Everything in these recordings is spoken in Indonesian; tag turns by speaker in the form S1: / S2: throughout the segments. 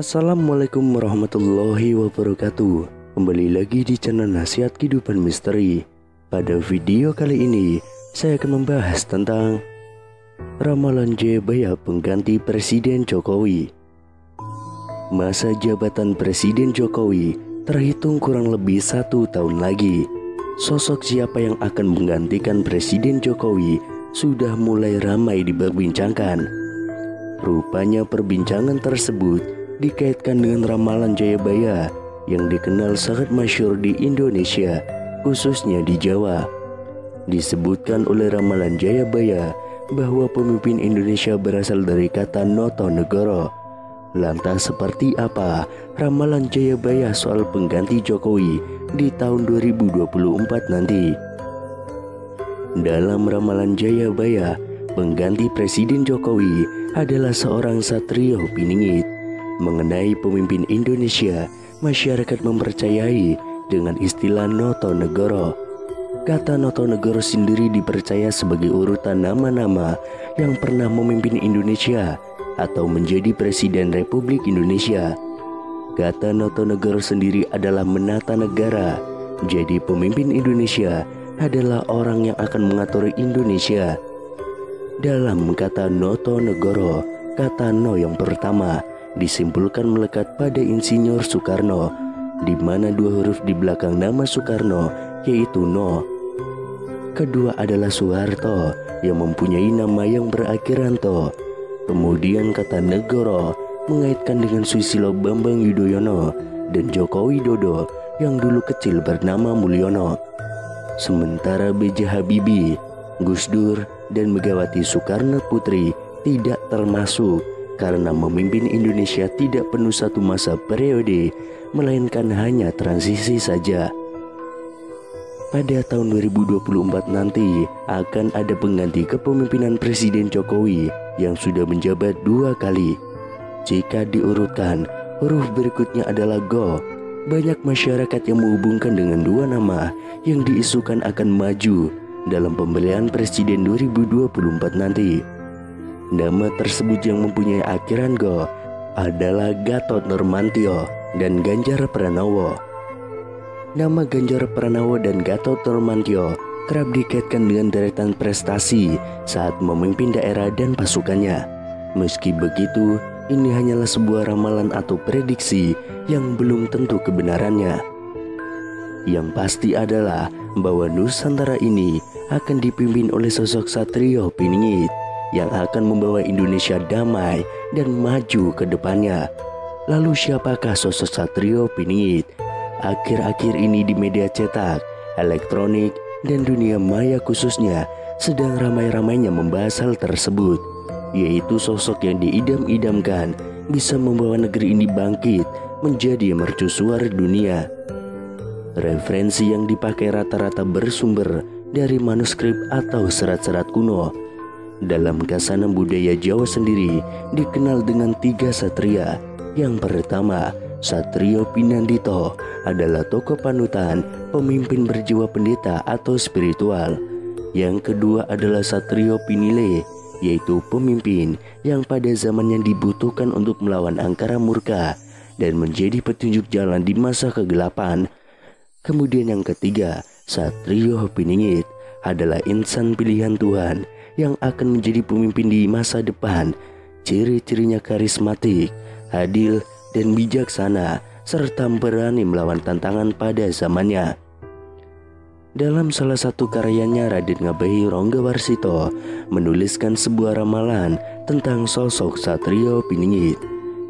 S1: Assalamualaikum warahmatullahi wabarakatuh. Kembali lagi di channel Nasihat Kehidupan Misteri. Pada video kali ini saya akan membahas tentang ramalan Jayabaya pengganti Presiden Jokowi. Masa jabatan Presiden Jokowi terhitung kurang lebih 1 tahun lagi. Sosok siapa yang akan menggantikan Presiden Jokowi sudah mulai ramai diperbincangkan. Rupanya perbincangan tersebut dikaitkan dengan ramalan Jayabaya yang dikenal sangat masyhur di Indonesia, khususnya di Jawa. Disebutkan oleh ramalan Jayabaya bahwa pemimpin Indonesia berasal dari kata Noto Negoro. Lantas seperti apa ramalan Jayabaya soal pengganti Jokowi di tahun 2024 nanti? Dalam ramalan Jayabaya, pengganti Presiden Jokowi adalah seorang Satrio Piningit. Mengenai pemimpin Indonesia, masyarakat mempercayai dengan istilah Noto Negoro. Kata Noto Negoro sendiri dipercaya sebagai urutan nama-nama yang pernah memimpin Indonesia atau menjadi Presiden Republik Indonesia. Kata Noto Negoro sendiri adalah menata negara. Jadi pemimpin Indonesia adalah orang yang akan mengatur Indonesia. Dalam kata Noto Negoro, kata No yang pertama disimpulkan melekat pada Insinyur Soekarno, di mana 2 huruf di belakang nama Soekarno yaitu No. Kedua adalah Soeharto yang mempunyai nama yang berakhiran To. Kemudian kata Negoro mengaitkan dengan Susilo Bambang Yudhoyono dan Joko Widodo yang dulu kecil bernama Mulyono. Sementara B.J. Habibie, Gus Dur, dan Megawati Soekarno Putri tidak termasuk karena memimpin Indonesia tidak penuh 1 masa periode, melainkan hanya transisi saja. Pada tahun 2024 nanti akan ada pengganti kepemimpinan Presiden Jokowi yang sudah menjabat 2 kali. Jika diurutkan, huruf berikutnya adalah Go. Banyak masyarakat yang menghubungkan dengan 2 nama yang diisukan akan maju dalam pemilihan Presiden 2024 nanti. Nama tersebut yang mempunyai akhiran Go adalah Gatot Nurmantio dan Ganjar Pranowo. Nama Ganjar Pranowo dan Gatot Nurmantio kerap dikaitkan dengan deretan prestasi saat memimpin daerah dan pasukannya. Meski begitu, ini hanyalah sebuah ramalan atau prediksi yang belum tentu kebenarannya. Yang pasti adalah bahwa Nusantara ini akan dipimpin oleh sosok Satrio Piningit yang akan membawa Indonesia damai dan maju ke depannya. Lalu siapakah sosok Satrio Piningit? Akhir-akhir ini di media cetak, elektronik, dan dunia maya khususnya sedang ramai-ramainya membahas hal tersebut, yaitu sosok yang diidam-idamkan bisa membawa negeri ini bangkit menjadi mercusuar dunia. Referensi yang dipakai rata-rata bersumber dari manuskrip atau serat-serat kuno. Dalam kasanah budaya Jawa sendiri dikenal dengan 3 satria. Yang pertama, Satrio Pinandito adalah tokoh panutan, pemimpin berjiwa pendeta atau spiritual. Yang kedua adalah Satrio Pinile, yaitu pemimpin yang pada zamannya dibutuhkan untuk melawan angkara murka dan menjadi petunjuk jalan di masa kegelapan. Kemudian yang ketiga, Satrio Piningit adalah insan pilihan Tuhan yang akan menjadi pemimpin di masa depan. Ciri-cirinya karismatik, adil, dan bijaksana, serta berani melawan tantangan pada zamannya. Dalam salah satu karyanya, Raden Ngabehi Ronggowarsito menuliskan sebuah ramalan tentang sosok Satrio Piningit.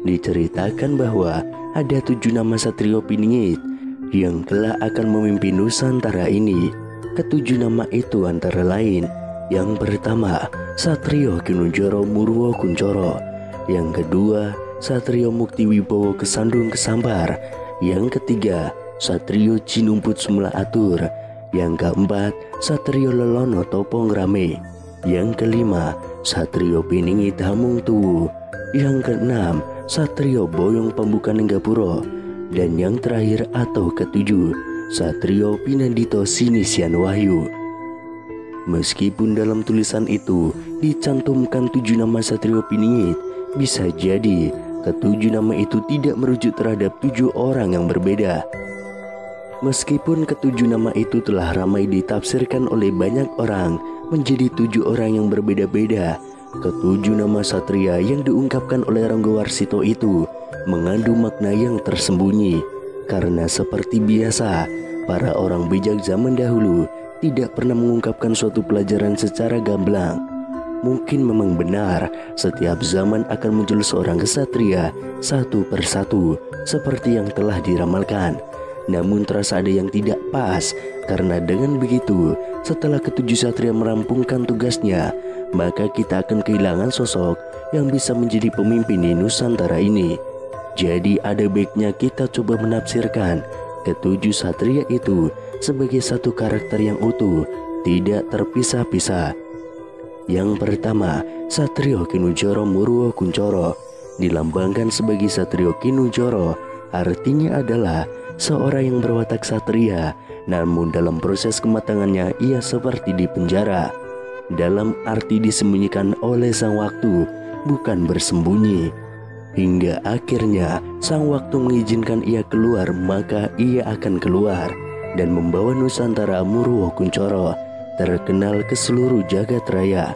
S1: Diceritakan bahwa ada 7 nama Satrio Piningit yang kelak akan memimpin Nusantara ini. Ketujuh nama itu antara lain: yang pertama, Satrio Kinunjoro Murwo Kuncoro. Yang kedua, Satrio Mukti Wibowo Kesandung Kesambar. Yang ketiga, Satrio Cinumput Sumla Atur. Yang keempat, Satrio Lelono Topong Rame. Yang kelima, Satrio Piningit Hamung Tuwu. Yang keenam, Satrio Boyong Pambukan Nenggapuro. Dan yang terakhir atau ketujuh, Satrio Pinandito Sinisian Wahyu. Meskipun dalam tulisan itu dicantumkan 7 nama Satrio Piningit, bisa jadi ketujuh nama itu tidak merujuk terhadap 7 orang yang berbeda. Meskipun ketujuh nama itu telah ramai ditafsirkan oleh banyak orang menjadi 7 orang yang berbeda-beda, ketujuh nama satria yang diungkapkan oleh Ranggawarsita itu mengandung makna yang tersembunyi. Karena seperti biasa, para orang bijak zaman dahulu tidak pernah mengungkapkan suatu pelajaran secara gamblang. Mungkin memang benar, setiap zaman akan muncul seorang kesatria satu persatu seperti yang telah diramalkan. Namun terasa ada yang tidak pas, karena dengan begitu, setelah ketujuh satria merampungkan tugasnya, maka kita akan kehilangan sosok yang bisa menjadi pemimpin di Nusantara ini. Jadi ada baiknya kita coba menafsirkan ketujuh satria itu sebagai satu karakter yang utuh, tidak terpisah-pisah. Yang pertama, Satrio Kinujoro Murwo Kuncoro dilambangkan sebagai Satrio Kinujoro, artinya adalah seorang yang berwatak satria, namun dalam proses kematangannya ia seperti dipenjara. Dalam arti disembunyikan oleh sang waktu, bukan bersembunyi. Hingga akhirnya sang waktu mengizinkan ia keluar, maka ia akan keluar dan membawa Nusantara Murwo Kuncoro terkenal ke seluruh jagat raya.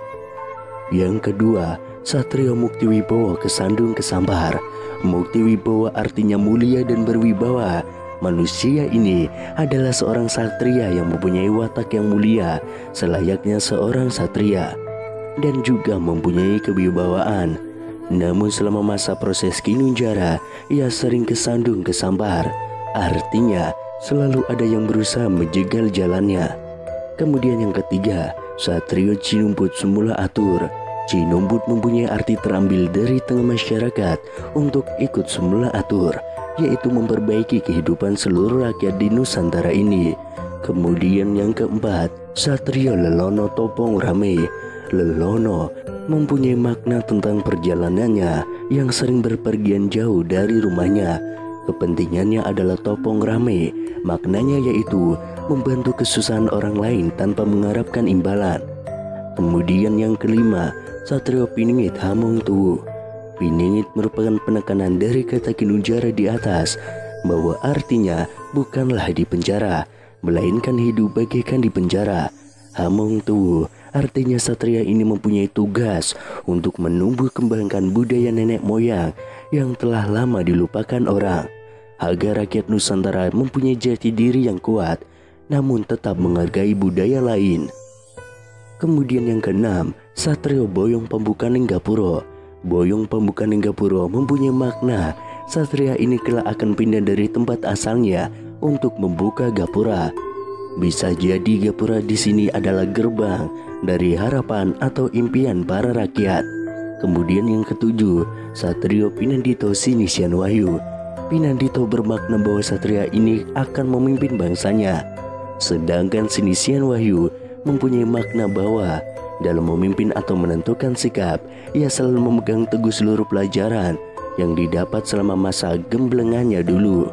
S1: Yang kedua, Satrio Muktiwibowo Kesandung Kesambar. Muktiwibowo artinya mulia dan berwibawa. Manusia ini adalah seorang satria yang mempunyai watak yang mulia selayaknya seorang satria dan juga mempunyai kewibawaan. Namun selama masa proses Kinunjara, ia sering kesandung kesambar, artinya selalu ada yang berusaha menjegal jalannya. Kemudian yang ketiga, Satrio Cinumbut Sumula Atur. Cinumbut mempunyai arti terambil dari tengah masyarakat untuk ikut Sumula Atur, yaitu memperbaiki kehidupan seluruh rakyat di Nusantara ini. Kemudian yang keempat, Satrio Lelono Topong Rame. Lelono mempunyai makna tentang perjalanannya yang sering berpergian jauh dari rumahnya. Kepentingannya adalah topong rame, maknanya yaitu membantu kesusahan orang lain tanpa mengharapkan imbalan. Kemudian yang kelima, Satrio Piningit Hamong Tuwu. Piningit merupakan penekanan dari kata Kinunjara di atas, bahwa artinya bukanlah di penjara, melainkan hidup bagaikan di penjara. Hamong Tuwu artinya satria ini mempunyai tugas untuk menumbuh kembangkan budaya nenek moyang yang telah lama dilupakan orang, agar rakyat Nusantara mempunyai jati diri yang kuat, namun tetap menghargai budaya lain. Kemudian yang keenam, Satrio Boyong Pambukaning Gapuro. Boyong Pambukaning Gapuro mempunyai makna satria ini kelak akan pindah dari tempat asalnya untuk membuka gapura. Bisa jadi gapura di sini adalah gerbang dari harapan atau impian para rakyat. Kemudian yang ketujuh, Satrio Pinandito Sinisian Wahyu. Pinandito bermakna bahwa satria ini akan memimpin bangsanya. Sedangkan Sinisian Wahyu mempunyai makna bahwa dalam memimpin atau menentukan sikap, ia selalu memegang teguh seluruh pelajaran yang didapat selama masa gemblengannya dulu.